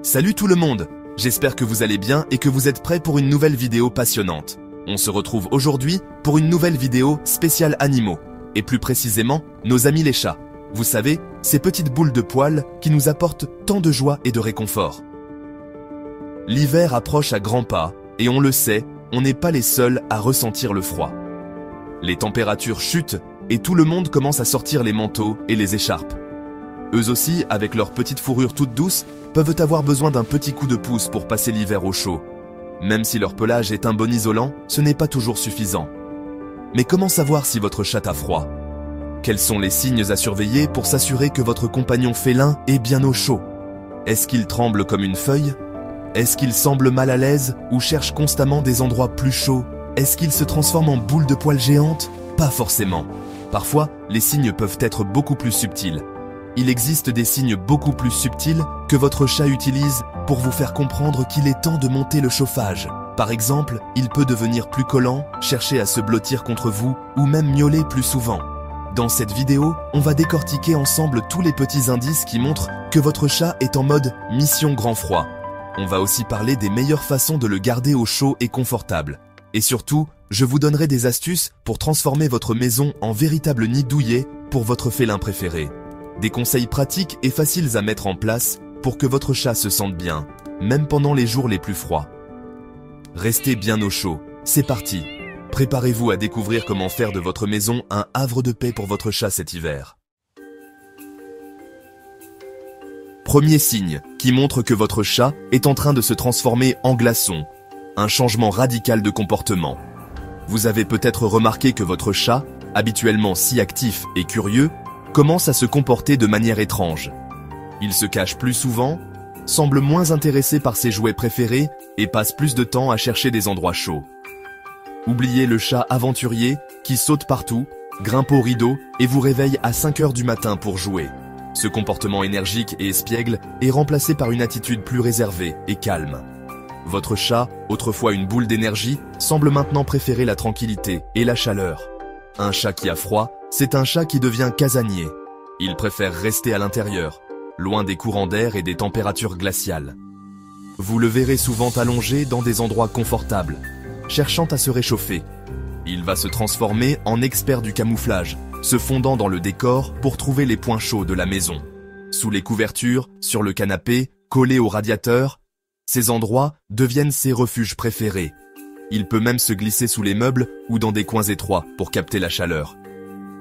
Salut tout le monde, j'espère que vous allez bien et que vous êtes prêts pour une nouvelle vidéo passionnante. On se retrouve aujourd'hui pour une nouvelle vidéo spéciale animaux, et plus précisément, nos amis les chats. Vous savez, ces petites boules de poils qui nous apportent tant de joie et de réconfort. L'hiver approche à grands pas, et on le sait, on n'est pas les seuls à ressentir le froid. Les températures chutent, et tout le monde commence à sortir les manteaux et les écharpes. Eux aussi, avec leur petite fourrure toute douce, peuvent avoir besoin d'un petit coup de pouce pour passer l'hiver au chaud. Même si leur pelage est un bon isolant, ce n'est pas toujours suffisant. Mais comment savoir si votre chat a froid? Quels sont les signes à surveiller pour s'assurer que votre compagnon félin est bien au chaud? Est-ce qu'il tremble comme une feuille? Est-ce qu'il semble mal à l'aise ou cherche constamment des endroits plus chauds? Est-ce qu'il se transforme en boule de poils géante? Pas forcément. Parfois, les signes peuvent être beaucoup plus subtils. Il existe des signes beaucoup plus subtils que votre chat utilise pour vous faire comprendre qu'il est temps de monter le chauffage. Par exemple, il peut devenir plus collant, chercher à se blottir contre vous ou même miauler plus souvent. Dans cette vidéo, on va décortiquer ensemble tous les petits indices qui montrent que votre chat est en mode mission grand froid. On va aussi parler des meilleures façons de le garder au chaud et confortable. Et surtout, je vous donnerai des astuces pour transformer votre maison en véritable nid douillet pour votre félin préféré. Des conseils pratiques et faciles à mettre en place pour que votre chat se sente bien, même pendant les jours les plus froids. Restez bien au chaud, c'est parti. Préparez-vous à découvrir comment faire de votre maison un havre de paix pour votre chat cet hiver. Premier signe qui montre que votre chat est en train de se transformer en glaçon. Un changement radical de comportement. Vous avez peut-être remarqué que votre chat, habituellement si actif et curieux, commence à se comporter de manière étrange. Il se cache plus souvent, semble moins intéressé par ses jouets préférés et passe plus de temps à chercher des endroits chauds. Oubliez le chat aventurier qui saute partout, grimpe au rideau et vous réveille à 5 heures du matin pour jouer. Ce comportement énergique et espiègle est remplacé par une attitude plus réservée et calme. Votre chat, autrefois une boule d'énergie, semble maintenant préférer la tranquillité et la chaleur. Un chat qui a froid, c'est un chat qui devient casanier. Il préfère rester à l'intérieur, loin des courants d'air et des températures glaciales. Vous le verrez souvent allongé dans des endroits confortables, cherchant à se réchauffer. Il va se transformer en expert du camouflage, se fondant dans le décor pour trouver les points chauds de la maison. Sous les couvertures, sur le canapé, collé au radiateur, ces endroits deviennent ses refuges préférés. Il peut même se glisser sous les meubles ou dans des coins étroits pour capter la chaleur.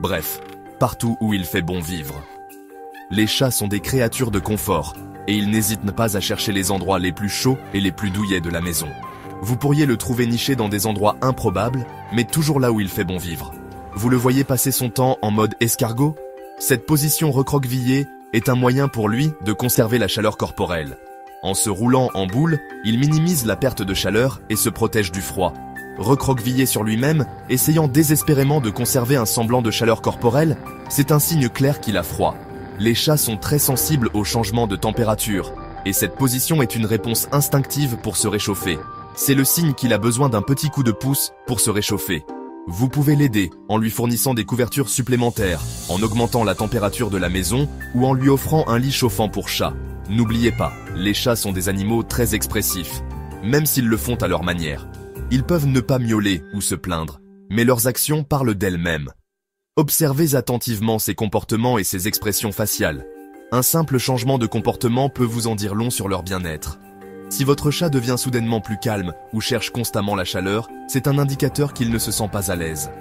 Bref, partout où il fait bon vivre. Les chats sont des créatures de confort et ils n'hésitent pas à chercher les endroits les plus chauds et les plus douillets de la maison. Vous pourriez le trouver niché dans des endroits improbables, mais toujours là où il fait bon vivre. Vous le voyez passer son temps en mode escargot? Cette position recroquevillée est un moyen pour lui de conserver la chaleur corporelle. En se roulant en boule, il minimise la perte de chaleur et se protège du froid. Recroquevillé sur lui-même, essayant désespérément de conserver un semblant de chaleur corporelle, c'est un signe clair qu'il a froid. Les chats sont très sensibles aux changements de température, et cette position est une réponse instinctive pour se réchauffer. C'est le signe qu'il a besoin d'un petit coup de pouce pour se réchauffer. Vous pouvez l'aider en lui fournissant des couvertures supplémentaires, en augmentant la température de la maison ou en lui offrant un lit chauffant pour chat. N'oubliez pas, les chats sont des animaux très expressifs, même s'ils le font à leur manière. Ils peuvent ne pas miauler ou se plaindre, mais leurs actions parlent d'elles-mêmes. Observez attentivement ses comportements et ses expressions faciales. Un simple changement de comportement peut vous en dire long sur leur bien-être. Si votre chat devient soudainement plus calme ou cherche constamment la chaleur, c'est un indicateur qu'il ne se sent pas à l'aise.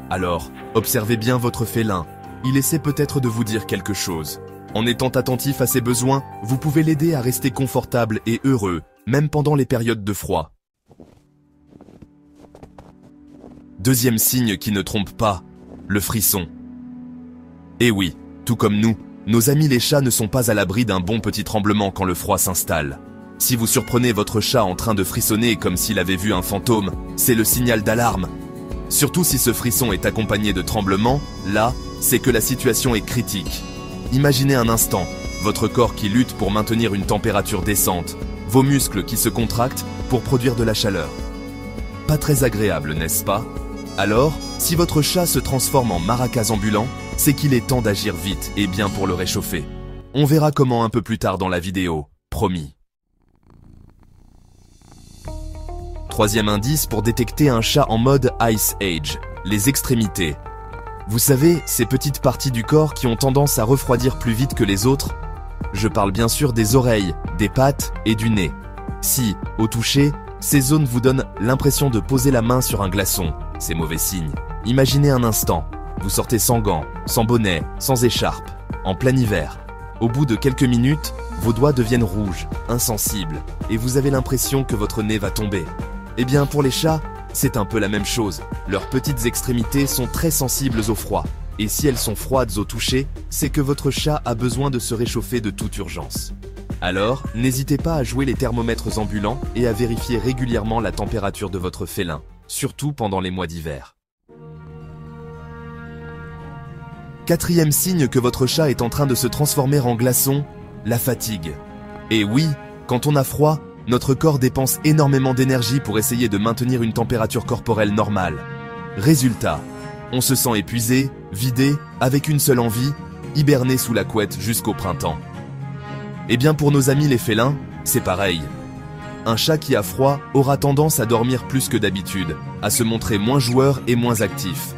Alors, observez bien votre félin. Il essaie peut-être de vous dire quelque chose. En étant attentif à ses besoins, vous pouvez l'aider à rester confortable et heureux, même pendant les périodes de froid. Deuxième signe qui ne trompe pas, le frisson. Et oui, tout comme nous, nos amis les chats ne sont pas à l'abri d'un bon petit tremblement quand le froid s'installe. Si vous surprenez votre chat en train de frissonner comme s'il avait vu un fantôme, c'est le signal d'alarme. Surtout si ce frisson est accompagné de tremblements, là, c'est que la situation est critique. Imaginez un instant, votre corps qui lutte pour maintenir une température décente, vos muscles qui se contractent pour produire de la chaleur. Pas très agréable, n'est-ce pas? Alors, si votre chat se transforme en maracas ambulant, c'est qu'il est temps d'agir vite et bien pour le réchauffer. On verra comment un peu plus tard dans la vidéo, promis. Troisième indice pour détecter un chat en mode Ice Age, les extrémités. Vous savez, ces petites parties du corps qui ont tendance à refroidir plus vite que les autres? Je parle bien sûr des oreilles, des pattes et du nez. Si, au toucher, ces zones vous donnent l'impression de poser la main sur un glaçon, c'est mauvais signe. Imaginez un instant, vous sortez sans gants, sans bonnet, sans écharpe, en plein hiver. Au bout de quelques minutes, vos doigts deviennent rouges, insensibles, et vous avez l'impression que votre nez va tomber. Eh bien pour les chats, c'est un peu la même chose. Leurs petites extrémités sont très sensibles au froid. Et si elles sont froides au toucher, c'est que votre chat a besoin de se réchauffer de toute urgence. Alors, n'hésitez pas à jouer les thermomètres ambulants et à vérifier régulièrement la température de votre félin, surtout pendant les mois d'hiver. Quatrième signe que votre chat est en train de se transformer en glaçon, la fatigue. Et oui, quand on a froid, notre corps dépense énormément d'énergie pour essayer de maintenir une température corporelle normale. Résultat, on se sent épuisé, vidé, avec une seule envie, hiberner sous la couette jusqu'au printemps. Et bien pour nos amis les félins, c'est pareil. Un chat qui a froid aura tendance à dormir plus que d'habitude, à se montrer moins joueur et moins actif.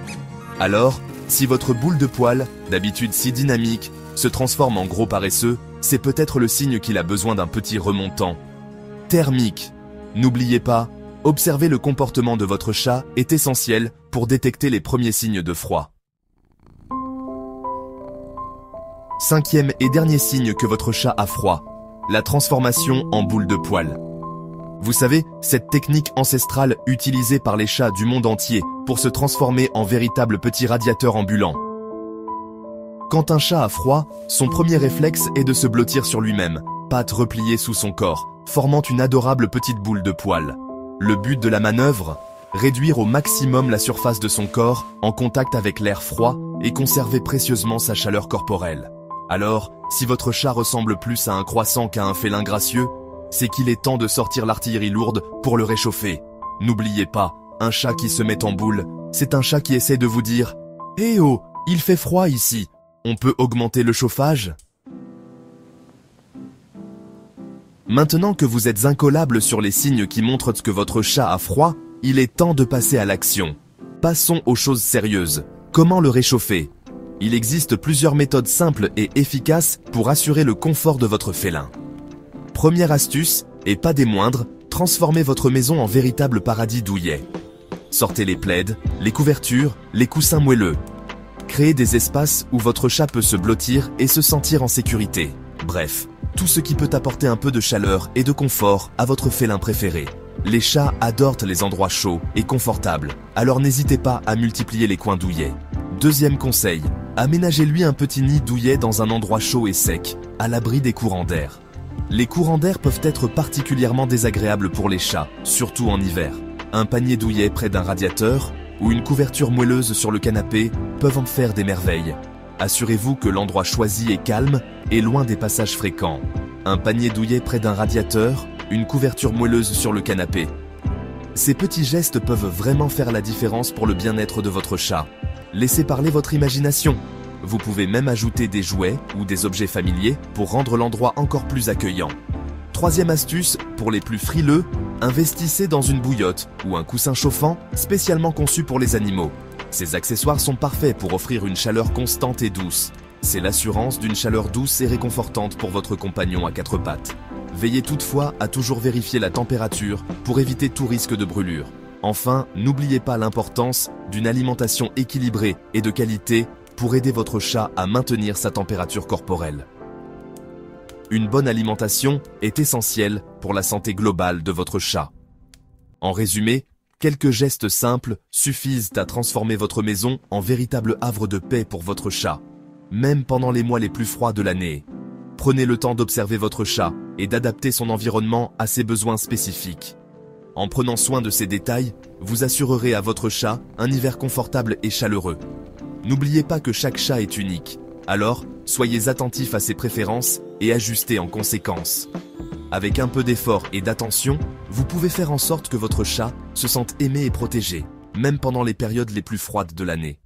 Alors, si votre boule de poil, d'habitude si dynamique, se transforme en gros paresseux, c'est peut-être le signe qu'il a besoin d'un petit remontant. Thermique. N'oubliez pas, observer le comportement de votre chat est essentiel pour détecter les premiers signes de froid. Cinquième et dernier signe que votre chat a froid, la transformation en boule de poil. Vous savez, cette technique ancestrale utilisée par les chats du monde entier pour se transformer en véritables petits radiateurs ambulants. Quand un chat a froid, son premier réflexe est de se blottir sur lui-même, pattes repliées sous son corps, formant une adorable petite boule de poil. Le but de la manœuvre, réduire au maximum la surface de son corps en contact avec l'air froid et conserver précieusement sa chaleur corporelle. Alors, si votre chat ressemble plus à un croissant qu'à un félin gracieux, c'est qu'il est temps de sortir l'artillerie lourde pour le réchauffer. N'oubliez pas, un chat qui se met en boule, c'est un chat qui essaie de vous dire « Eh oh, il fait froid ici, on peut augmenter le chauffage ?» Maintenant que vous êtes incollable sur les signes qui montrent que votre chat a froid, il est temps de passer à l'action. Passons aux choses sérieuses. Comment le réchauffer? Il existe plusieurs méthodes simples et efficaces pour assurer le confort de votre félin. Première astuce, et pas des moindres, transformez votre maison en véritable paradis douillet. Sortez les plaids, les couvertures, les coussins moelleux. Créez des espaces où votre chat peut se blottir et se sentir en sécurité. Bref, tout ce qui peut apporter un peu de chaleur et de confort à votre félin préféré. Les chats adorent les endroits chauds et confortables, alors n'hésitez pas à multiplier les coins douillets. Deuxième conseil, aménagez-lui un petit nid douillet dans un endroit chaud et sec, à l'abri des courants d'air. Les courants d'air peuvent être particulièrement désagréables pour les chats, surtout en hiver. Un panier douillet près d'un radiateur ou une couverture moelleuse sur le canapé peuvent en faire des merveilles. Assurez-vous que l'endroit choisi est calme et loin des passages fréquents. Un panier douillet près d'un radiateur, une couverture moelleuse sur le canapé. Ces petits gestes peuvent vraiment faire la différence pour le bien-être de votre chat. Laissez parler votre imagination. Vous pouvez même ajouter des jouets ou des objets familiers pour rendre l'endroit encore plus accueillant. Troisième astuce, pour les plus frileux, investissez dans une bouillotte ou un coussin chauffant spécialement conçu pour les animaux. Ces accessoires sont parfaits pour offrir une chaleur constante et douce. C'est l'assurance d'une chaleur douce et réconfortante pour votre compagnon à quatre pattes. Veillez toutefois à toujours vérifier la température pour éviter tout risque de brûlure. Enfin, n'oubliez pas l'importance d'une alimentation équilibrée et de qualité pour aider votre chat à maintenir sa température corporelle. Une bonne alimentation est essentielle pour la santé globale de votre chat. En résumé, quelques gestes simples suffisent à transformer votre maison en véritable havre de paix pour votre chat, même pendant les mois les plus froids de l'année. Prenez le temps d'observer votre chat et d'adapter son environnement à ses besoins spécifiques. En prenant soin de ces détails, vous assurerez à votre chat un hiver confortable et chaleureux. N'oubliez pas que chaque chat est unique, alors soyez attentifs à ses préférences et ajustez en conséquence. Avec un peu d'effort et d'attention, vous pouvez faire en sorte que votre chat se sente aimé et protégé, même pendant les périodes les plus froides de l'année.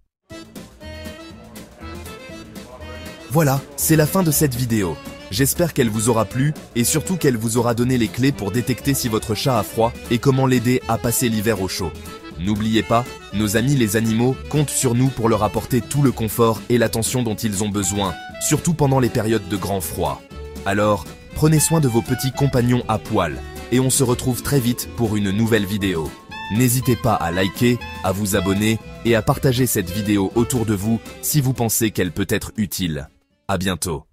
Voilà, c'est la fin de cette vidéo. J'espère qu'elle vous aura plu et surtout qu'elle vous aura donné les clés pour détecter si votre chat a froid et comment l'aider à passer l'hiver au chaud. N'oubliez pas, nos amis les animaux comptent sur nous pour leur apporter tout le confort et l'attention dont ils ont besoin, surtout pendant les périodes de grand froid. Alors, prenez soin de vos petits compagnons à poil et on se retrouve très vite pour une nouvelle vidéo. N'hésitez pas à liker, à vous abonner et à partager cette vidéo autour de vous si vous pensez qu'elle peut être utile. À bientôt.